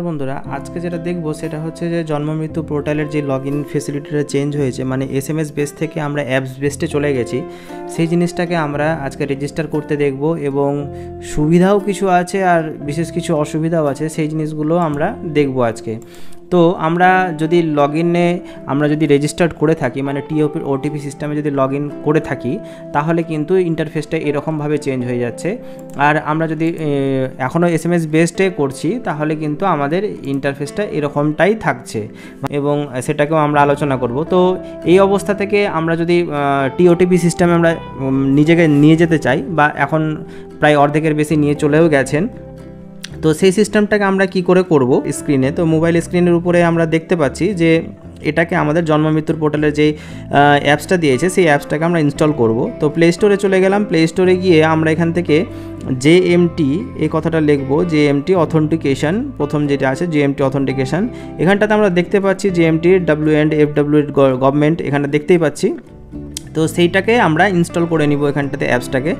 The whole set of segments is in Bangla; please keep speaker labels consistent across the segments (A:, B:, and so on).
A: বন্ধুরা আজকে যেটা দেখব সেটা হচ্ছে যে জন্ম মৃত্যু পোর্টালের যে লগইন ফেসিলিটিটা চেঞ্জ হয়েছে, মানে এসএমএস বেস থেকে আমরা অ্যাপস বেসে চলে গেছি। সেই জিনিসটাকে আমরা আজকে রেজিস্টার করতে দেখব এবং সুবিধাও কিছু আছে আর বিশেষ কিছু অসুবিধাও আছে, সেই জিনিসগুলো আমরা দেখব আজকে। তো আমরা যদি লগইনে আমরা যদি রেজিস্টার্ড করে থাকি, মানে ওটিপি সিস্টেমে যদি লগইন করে থাকি, তাহলে কিন্তু ইন্টারফেসটা এরকমভাবে চেঞ্জ হয়ে যাচ্ছে। আর আমরা যদি এখনও এসএমএস বেসডে করছি তাহলে কিন্তু আমাদের ইন্টারফেসটা এরকমটাই থাকছে এবং সেটাকেও আমরা আলোচনা করব। তো এই অবস্থা থেকে আমরা যদি ওটিপি সিস্টেমে আমরা নিজেকে নিয়ে যেতে চাই, বা এখন প্রায় অর্ধেকের বেশি নিয়ে চলেও গেছেন, তো সেই সিস্টেমটাকে আমরা কি করে করব স্ক্রিনে। তো মোবাইল স্ক্রিনের উপরে আমরা দেখতে পাচ্ছি যে এটাকে আমাদের জন্ম মৃত্যুর পোর্টালের যে অ্যাপসটা দিয়েছে সেই অ্যাপসটাকে আমরা ইনস্টল করব। তো প্লে স্টোরে চলে গেলাম। প্লে স্টোরে গিয়ে আমরা এখান থেকে JMT এই কথাটা লিখব, JMT অথেন্টিকেশন, প্রথম যেটা আছে JMT অথেন্টিকেশন। এখানটাতে আমরা দেখতে পাচ্ছি JMT WFW গভর্নমেন্ট, এখানে দেখতেই পাচ্ছি। তো সেইটাকে আমরা ইনস্টল করে নিব এখানটাতে অ্যাপসটাকে।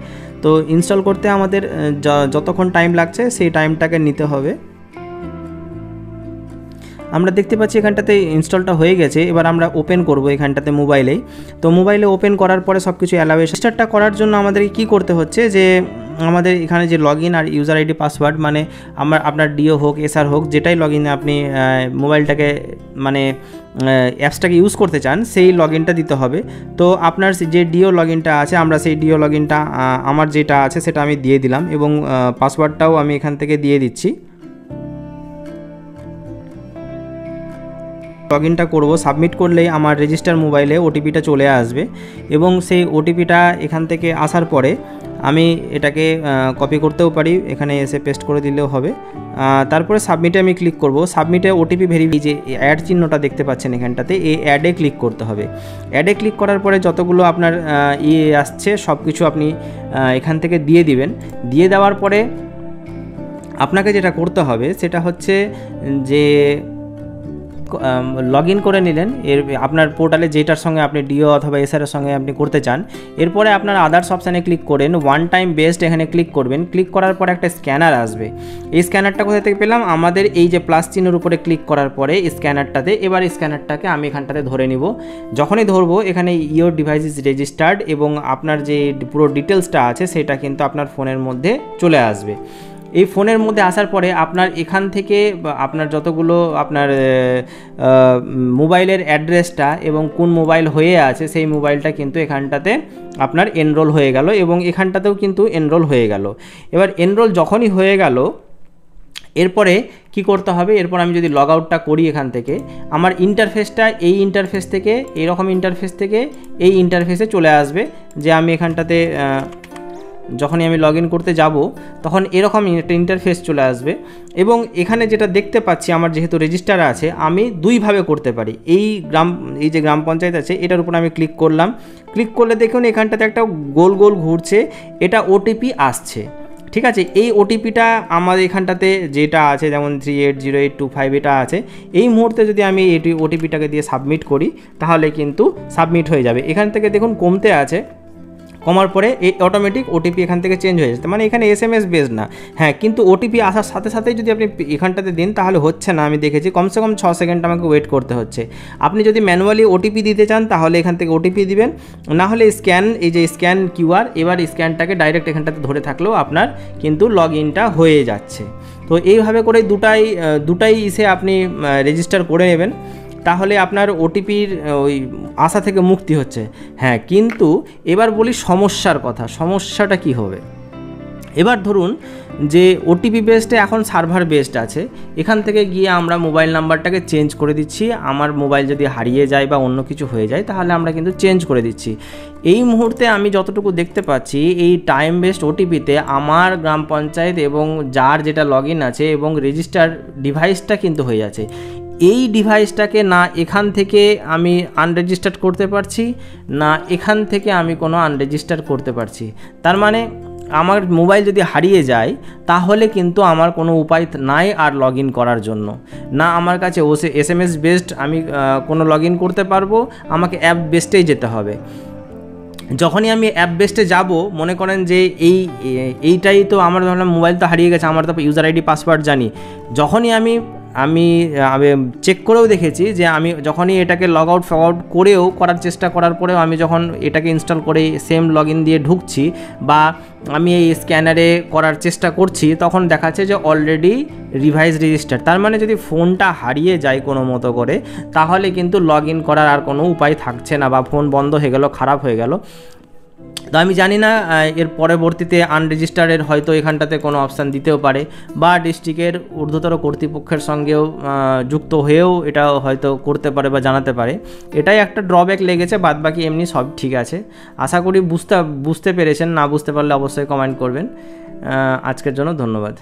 A: তো ইনস্টল করতে আমাদের যতক্ষণ টাইম লাগছে সেই টাইমটাকে নিতে হবে। আমরা দেখতে পাচ্ছি এখানটাতে ইনস্টলটা হয়ে গেছে। এবার আমরা ওপেন করব এখানটাতে মোবাইলেই। তো মোবাইলে ওপেন করার পরে সব কিছু অ্যালাউ রেজিস্টারটা করার জন্য আমাদের কি করতে হচ্ছে যে আমাদের এখানে যে লগইন আর ইউজার আইডি পাসওয়ার্ড, মানে আপনার ডিও হোক এসআর হোক, যেটাই লগইনে আপনি মোবাইলটাকে মানে অ্যাপসটাকে ইউজ করতে চান সেই লগইনটা দিতে হবে। তো আপনার যে ডিও লগইনটা আছে, আমরা সেই ডিও লগইনটা আমার যেটা আছে সেটা আমি দিয়ে দিলাম এবং পাসওয়ার্ডটাও আমি এখান থেকে দিয়ে দিচ্ছি। লগইনটা করব, সাবমিট করলেই আমার রেজিস্টার মোবাইলে ওটিপিটা চলে আসবে এবং সেই ওটিপিটা এখান থেকে আসার পরে আমি এটাকে কপি করতেও পারি, এখানে এসে পেস্ট করে দিলেও হবে। তারপরে সাবমিটে আমি ক্লিক করব। সাবমিটে ওটিপি ভেরিফাই যে অ্যাড চিহ্নটা দেখতে পাচ্ছেন এখানটাতে, এই অ্যাডে ক্লিক করতে হবে। অ্যাডে ক্লিক করার পরে যতগুলো আপনার আসছে সব কিছু আপনি এখান থেকে দিয়ে দিবেন। দিয়ে দেওয়ার পরে আপনাকে যেটা করতে হবে সেটা হচ্ছে যে লগইন করে নিলেন আপনার পোর্টালে যেটার সঙ্গে আপনি ডিও অথবা এসআরের সঙ্গে আপনি করতে চান। এরপরে আপনার আদার্স অপশানে ক্লিক করেন, ওয়ান টাইম বেসড এখানে ক্লিক করবেন। ক্লিক করার পর একটা স্ক্যানার আসবে। এই স্ক্যানারটা কোথা থেকে পেলাম? আমাদের এই যে প্লাস চিহ্নের উপরে ক্লিক করার পরে স্ক্যানারটাতে, এবার স্ক্যানারটাকে আমি এখানটাতে ধরে নিব। যখনই ধরবো এখানে ইওর ডিভাইস ইজ রেজিস্টার্ড এবং আপনার যে পুরো ডিটেলসটা আছে সেটা কিন্তু আপনার ফোনের মধ্যে চলে আসবে। এই ফোনের মধ্যে আসার পরে আপনার এখান থেকে আপনার যতগুলো আপনার মোবাইলের অ্যাড্রেসটা এবং কোন মোবাইল হয়ে আছে সেই মোবাইলটা কিন্তু এখানটাতে আপনার এনরোল হয়ে গেল এবং এখানটাতেও কিন্তু এনরোল হয়ে গেল। এবার এনরোল যখনই হয়ে গেল এরপরে কি করতে হবে? এরপর আমি যদি লগ আউটটা করি এখান থেকে, আমার ইন্টারফেসটা এই ইন্টারফেস থেকে এইরকম ইন্টারফেস থেকে এই ইন্টারফেসে চলে আসবে। যে আমি এখানটাতে যখনই আমি লগইন করতে যাব তখন এরকম একটা ইন্টারফেস চলে আসবে এবং এখানে যেটা দেখতে পাচ্ছি আমার যেহেতু রেজিস্টার আছে আমি দুইভাবে করতে পারি। এই যে গ্রাম পঞ্চায়েত আছে এটার উপর আমি ক্লিক করলাম। ক্লিক করলে দেখুন এখানটাতে একটা গোল গোল ঘুরছে, এটা ওটিপি আসছে। ঠিক আছে, এই ওটিপিটা আমাদের এখানটাতে যেটা আছে যেমন 380825 এটা আছে, এই মুহূর্তে যদি আমি এটি ওটিপিটাকে দিয়ে সাবমিট করি তাহলে কিন্তু সাবমিট হয়ে যাবে। এখান থেকে দেখুন কমতে আছে, কমার পরে এই অটোমেটিক ওটিপি এখান থেকে চেঞ্জ হয়ে যাচ্ছে, মানে এখানে এসএমএস বেস না। হ্যাঁ, কিন্তু ওটিপি আসার সাথে সাথেই যদি আপনি এখানটাতে দিন তাহলে হচ্ছে না, আমি দেখেছি কমসে কম 6 সেকেন্ড আমাকে ওয়েট করতে হচ্ছে। আপনি যদি ম্যানুয়ালি ওটিপি দিতে চান তাহলে এখান থেকে ওটিপি দিবেন, না হলে এই যে স্ক্যান কিউআর, এবার স্ক্যানটাকে ডাইরেক্ট এখানটাতে ধরে থাকলেও আপনার কিন্তু লগ ইনটা হয়ে যাচ্ছে। তো এইভাবে করে দুটাই ইসে আপনি রেজিস্টার করে নেবেন, তাহলে আপনার ওটিপির ওই আশা থেকে মুক্তি হচ্ছে। হ্যাঁ, কিন্তু এবার বলি সমস্যার কথা। সমস্যাটা কি হবে? এবার ধরুন যে ওটিপি বেসডে এখন সার্ভার বেসড আছে, এখান থেকে গিয়ে আমরা মোবাইল নাম্বারটাকে চেঞ্জ করে দিচ্ছি। আমার মোবাইল যদি হারিয়ে যায় বা অন্য কিছু হয়ে যায় তাহলে আমরা কিন্তু চেঞ্জ করে দিচ্ছি। এই মুহূর্তে আমি যতটুকু দেখতে পাচ্ছি এই টাইম বেসড ওটিপিতে আমার গ্রাম পঞ্চায়েত এবং যার যেটা লগইন আছে এবং রেজিস্টার ডিভাইসটা কিন্তু হয়ে যাচ্ছে। এই ডিভাইসটাকে না এখান থেকে আমি আনরেজিস্টার্ড করতে পারছি, না এখান থেকে আমি কোনো আনরেজিস্টার করতে পারছি। তার মানে আমার মোবাইল যদি হারিয়ে যায় তাহলে কিন্তু আমার কোনো উপায় নাই আর লগইন করার জন্য। না আমার কাছে এসএমএস বেসড আমি কোনো লগইন করতে পারবো, আমাকে অ্যাপ বেসডেই যেতে হবে। যখনই আমি অ্যাপ বেসডে যাব, মনে করেন যে এইটাই তো আমার ধরলাম মোবাইল তো হারিয়ে গেছে, আমার তো ইউজার আইডি পাসওয়ার্ড জানি। যখনই আমি আমি চেক করেও দেখেছি যে আমি যখনই এটাকে লগ আউট ফগ আউট করার চেষ্টা করার পরেও আমি যখন এটাকে ইনস্টল করে সেম লগ ইন দিয়ে ঢুকছি বা আমি এই স্ক্যানারে করার চেষ্টা করছি, তখন দেখাচ্ছে যে অলরেডি রিভাইজ রেজিস্টার। তার মানে যদি ফোনটা হারিয়ে যায় কোনো মতো করে, তাহলে কিন্তু লগ ইন করার আর কোনো উপায় থাকছে না, বা ফোন বন্ধ হয়ে গেল, খারাপ হয়ে গেল। তো আমি জানি না এর পরবর্তীতে আনরেজিস্টারের হয়তো এখানটাতে কোনো অপশান দিতেও পারে, বা ডিস্ট্রিক্টের ঊর্ধ্বতর কর্তৃপক্ষের সঙ্গেও যুক্ত হয়েও এটা হয়তো করতে পারে বা জানাতে পারে। এটাই একটা ড্রব্যাক লেগেছে, বাদবাকি এমনি সব ঠিক আছে। আশা করি বুঝতে পেরেছেন। না বুঝতে পারলে অবশ্যই কমেন্ট করবেন। আজকের জন্য ধন্যবাদ।